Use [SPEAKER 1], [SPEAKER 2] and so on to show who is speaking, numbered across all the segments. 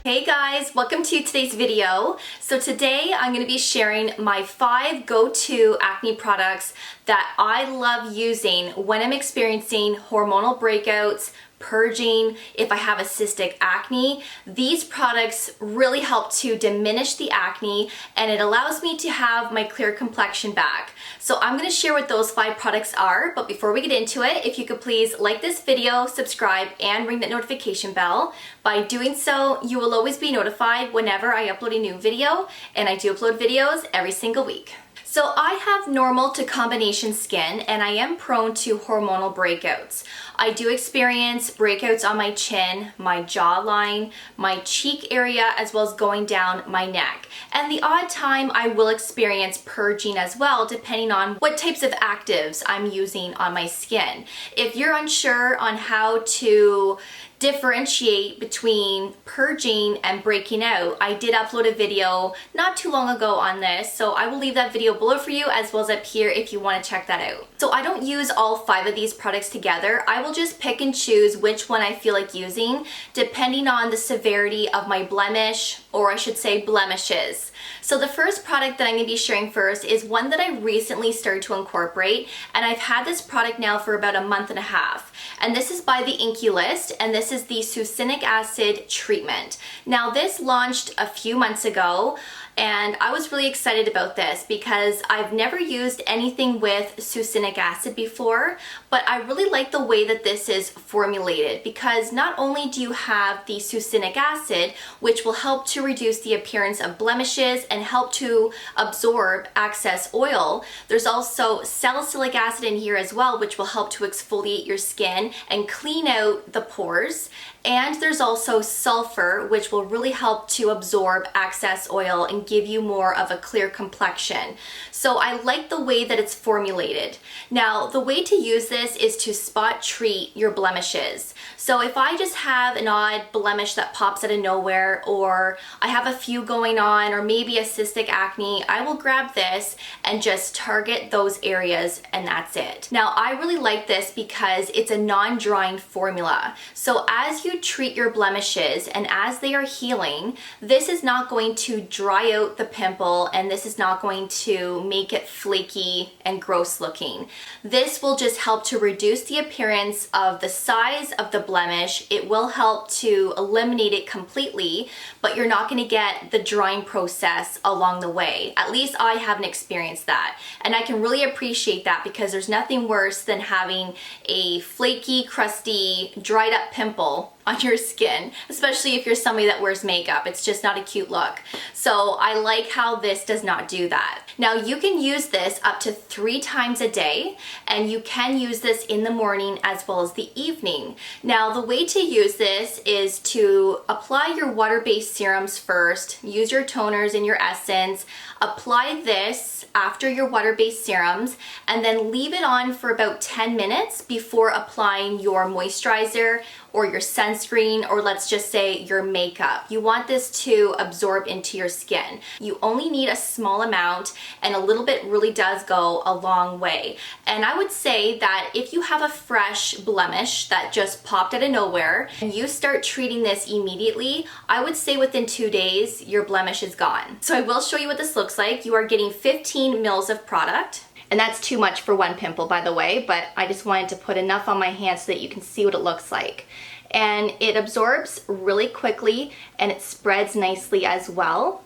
[SPEAKER 1] Hey guys, welcome to today's video. So today I'm going to be sharing my 5 go-to acne products that I love using when I'm experiencing hormonal breakouts, purging, if I have a cystic acne. These products really help to diminish the acne and it allows me to have my clear complexion back. So I'm going to share what those 5 products are, but before we get into it, if you could please like this video, subscribe, and ring that notification bell. By doing so, you will always be notified whenever I upload a new video, and I do upload videos every single week. So I have normal to combination skin and I am prone to hormonal breakouts. I do experience breakouts on my chin, my jawline, my cheek area, as well as going down my neck. And the odd time I will experience purging as well, depending on what types of actives I'm using on my skin. If you're unsure on how to differentiate between purging and breaking out, I did upload a video not too long ago on this, so I will leave that video below for you as well as up here if you want to check that out. So I don't use all 5 of these products together. I will just pick and choose which one I feel like using depending on the severity of my blemish, or I should say blemishes. So the first product that I'm going to be sharing first is one that I recently started to incorporate, and I've had this product now for about a month and a half. And this is by the Inky List, and this is the Succinic acid treatment. Now this launched a few months ago, and I was really excited about this because I've never used anything with succinic acid before, but I really like the way that this is formulated because not only do you have the succinic acid, which will help to reduce the appearance of blemishes and help to absorb excess oil, there's also salicylic acid in here as well, which will help to exfoliate your skin and clean out the pores. And there's also sulfur, which will really help to absorb excess oil and give you more of a clear complexion. So I like the way that it's formulated. Now, the way to use this is to spot treat your blemishes. So if I just have an odd blemish that pops out of nowhere, or I have a few going on, or maybe a cystic acne, I will grab this and just target those areas, and that's it. Now, I really like this because it's a non-drying formula. So as you treat your blemishes and as they are healing, this is not going to dry out the pimple and this is not going to make it flaky and gross looking. This will just help to reduce the appearance of the size of the blemish. It will help to eliminate it completely, but you're not going to get the drying process along the way. At least I haven't experienced that, and I can really appreciate that because there's nothing worse than having a flaky, crusty, dried up pimple on your skin, especially if you're somebody that wears makeup. It's just not a cute look. So I like how this does not do that. Now you can use this up to 3 times a day, and you can use this in the morning as well as the evening. Now the way to use this is to apply your water-based serums first, use your toners and your essence, apply this after your water-based serums, and then leave it on for about 10 minutes before applying your moisturizer or your sunscreen, or let's just say your makeup. You want this to absorb into your skin. You only need a small amount, and a little bit really does go a long way. And I would say that if you have a fresh blemish that just popped out of nowhere and you start treating this immediately, I would say within 2 days your blemish is gone. So I will show you what this looks like. You are getting 15 mils of product. And that's too much for one pimple, by the way, but I just wanted to put enough on my hand so that you can see what it looks like. And it absorbs really quickly and it spreads nicely as well.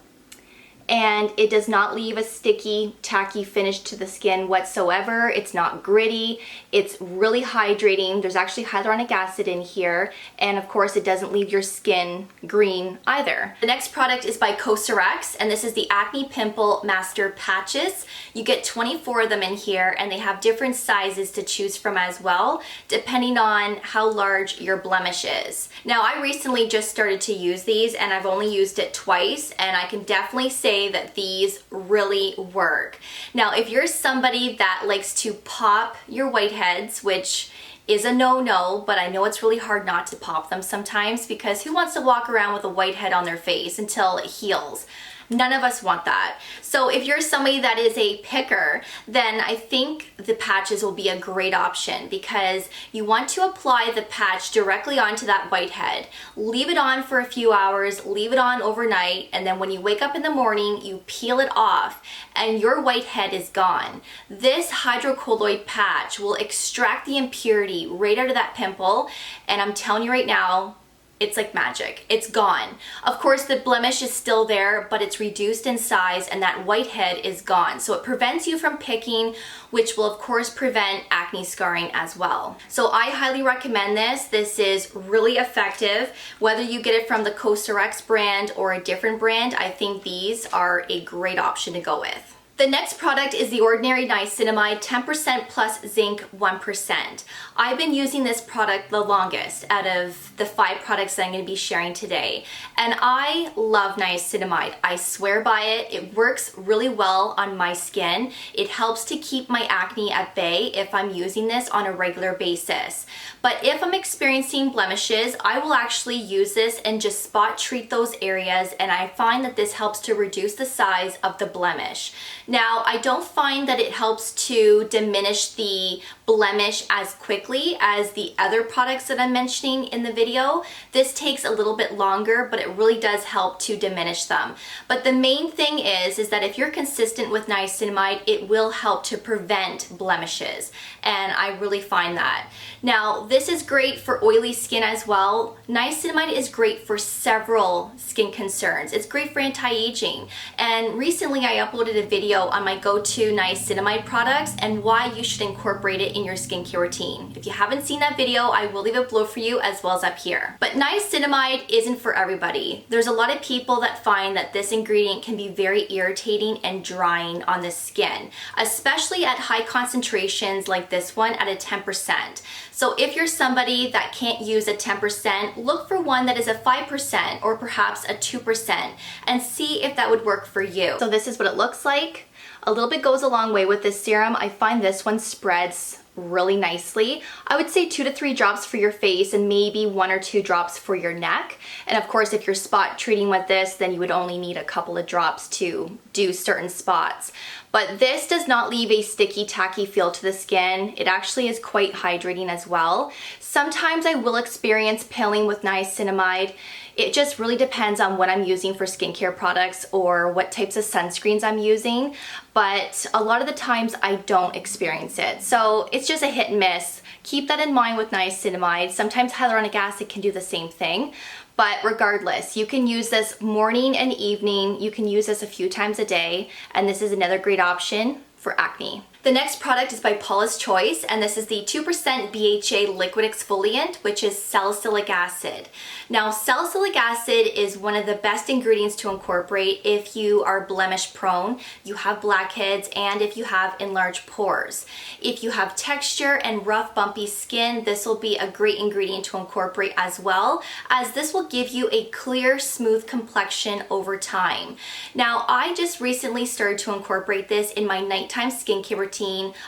[SPEAKER 1] And it does not leave a sticky, tacky finish to the skin whatsoever. It's not gritty. It's really hydrating. There's actually hyaluronic acid in here. And of course, it doesn't leave your skin green either. The next product is by Cosrx, and this is the Acne Pimple Master Patches. You get 24 of them in here, and they have different sizes to choose from as well, depending on how large your blemish is. Now, I recently just started to use these, and I've only used it twice, and I can definitely say that these really work. Now, if you're somebody that likes to pop your whiteheads, which is a no-no, but I know it's really hard not to pop them sometimes because who wants to walk around with a whitehead on their face until it heals? None of us want that. So if you're somebody that is a picker, then I think the patches will be a great option because you want to apply the patch directly onto that whitehead. Leave it on for a few hours, leave it on overnight, and then when you wake up in the morning, you peel it off and your whitehead is gone. This hydrocolloid patch will extract the impurity right out of that pimple, and I'm telling you right now, it's like magic. It's gone. Of course, the blemish is still there, but it's reduced in size and that whitehead is gone. So it prevents you from picking, which will of course prevent acne scarring as well. So I highly recommend this. This is really effective. Whether you get it from the Cosrx brand or a different brand, I think these are a great option to go with. The next product is the ordinary niacinamide 10% plus zinc 1%. I've been using this product the longest out of the 5 products that I'm going to be sharing today. And I love niacinamide. I swear by it. It works really well on my skin. It helps to keep my acne at bay if I'm using this on a regular basis. But if I'm experiencing blemishes, I will actually use this and just spot treat those areas, and I find that this helps to reduce the size of the blemish. Now, I don't find that it helps to diminish the blemish as quickly as the other products that I'm mentioning in the video. This takes a little bit longer, but it really does help to diminish them. But the main thing is that if you're consistent with niacinamide, it will help to prevent blemishes, and I really find that. Now, this is great for oily skin as well. Niacinamide is great for several skin concerns. It's great for anti-aging, and recently I uploaded a video on my go-to niacinamide products and why you should incorporate it in your skincare routine. If you haven't seen that video, I will leave it below for you as well as up here. But niacinamide isn't for everybody. There's a lot of people that find that this ingredient can be very irritating and drying on the skin, especially at high concentrations like this one at a 10%. So if you're somebody that can't use a 10%, look for one that is a 5% or perhaps a 2% and see if that would work for you. So this is what it looks like. A little bit goes a long way with this serum. I find this one spreads really nicely. I would say 2 to 3 drops for your face and maybe 1 or 2 drops for your neck. And of course, if you're spot treating with this, then you would only need a couple of drops to do certain spots. But this does not leave a sticky, tacky feel to the skin. It actually is quite hydrating as well. Sometimes I will experience peeling with niacinamide. It just really depends on what I'm using for skincare products or what types of sunscreens I'm using. But a lot of the times I don't experience it. So it's just a hit and miss. Keep that in mind with niacinamide. Sometimes hyaluronic acid can do the same thing. But regardless, you can use this morning and evening. You can use this a few times a day. And this is another great option for acne. The next product is by Paula's Choice, and this is the 2% BHA liquid exfoliant, which is salicylic acid. Now, salicylic acid is one of the best ingredients to incorporate if you are blemish prone, you have blackheads, and if you have enlarged pores. If you have texture and rough, bumpy skin, this will be a great ingredient to incorporate as well, as this will give you a clear, smooth complexion over time. Now, I just recently started to incorporate this in my nighttime skincare routine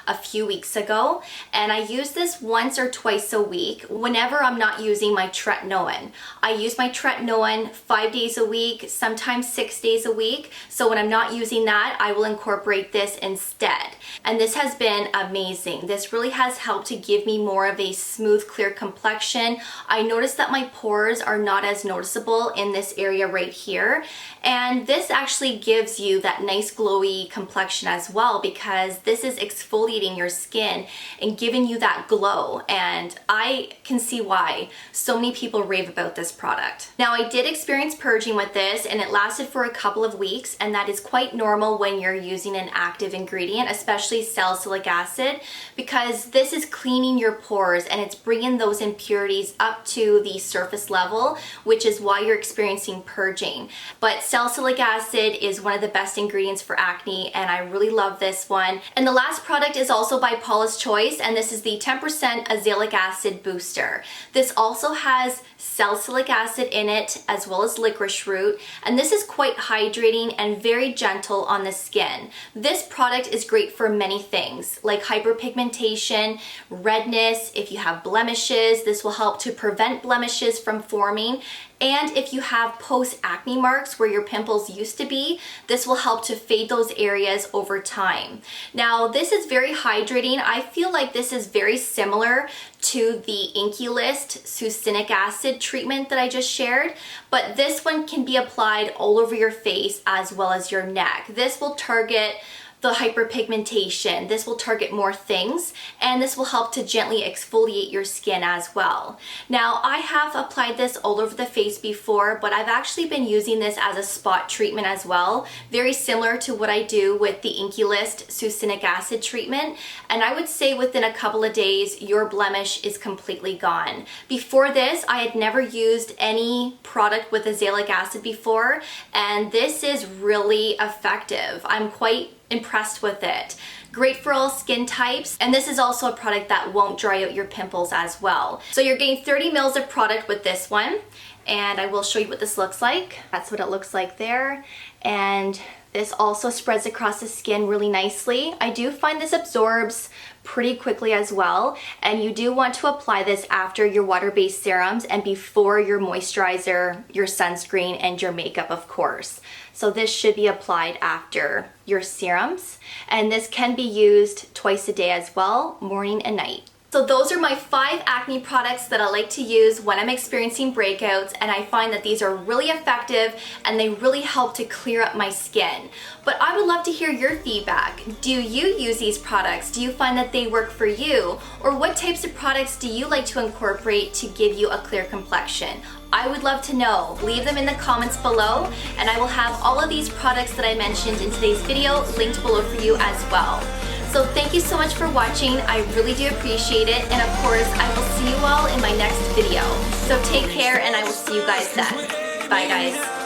[SPEAKER 1] a few weeks ago, and I use this once or twice a week whenever I'm not using my tretinoin. I use my tretinoin 5 days a week, sometimes 6 days a week, so when I'm not using that, I will incorporate this instead. And this has been amazing. This really has helped to give me more of a smooth, clear complexion. I noticed that my pores are not as noticeable in this area right here, and this actually gives you that nice glowy complexion as well, because this is exfoliating your skin and giving you that glow, and I can see why so many people rave about this product. Now, I did experience purging with this, and it lasted for a couple of weeks, and that is quite normal when you're using an active ingredient, especially salicylic acid, because this is cleaning your pores and it's bringing those impurities up to the surface level, which is why you're experiencing purging. But salicylic acid is one of the best ingredients for acne, and I really love this one. And the last product is also by Paula's Choice, and this is the 10% Azelaic acid booster. This also has salicylic acid in it as well as licorice root, and this is quite hydrating and very gentle on the skin. This product is great for many things like hyperpigmentation, redness. If you have blemishes, this will help to prevent blemishes from forming. And if you have post-acne marks where your pimples used to be, this will help to fade those areas over time. Now, this is very hydrating. I feel like this is very similar to the Inky List Succinic acid treatment that I just shared, but this one can be applied all over your face as well as your neck. This will target the hyperpigmentation. This will target more things, and this will help to gently exfoliate your skin as well. Now, I have applied this all over the face before, but I've actually been using this as a spot treatment as well, very similar to what I do with the Inky List Succinic acid treatment, and I would say within a couple of days, your blemish is completely gone. Before this, I had never used any product with azelaic acid before, and this is really effective. I'm quite impressed with it. Great for all skin types, and this is also a product that won't dry out your pimples as well. So you're getting 30 mils of product with this one, and I will show you what this looks like. That's what it looks like there, and this also spreads across the skin really nicely. I do find this absorbs pretty quickly as well, and you do want to apply this after your water-based serums and before your moisturizer, your sunscreen, and your makeup, of course. So this should be applied after your serums, and this can be used twice a day as well, morning and night. So those are my 5 acne products that I like to use when I'm experiencing breakouts, and I find that these are really effective and they really help to clear up my skin. But I would love to hear your feedback. Do you use these products? Do you find that they work for you? Or what types of products do you like to incorporate to give you a clear complexion? I would love to know. Leave them in the comments below, and I will have all of these products that I mentioned in today's video linked below for you as well. So thank you so much for watching. I really do appreciate it. And of course, I will see you all in my next video. So take care, and I will see you guys then. Bye guys.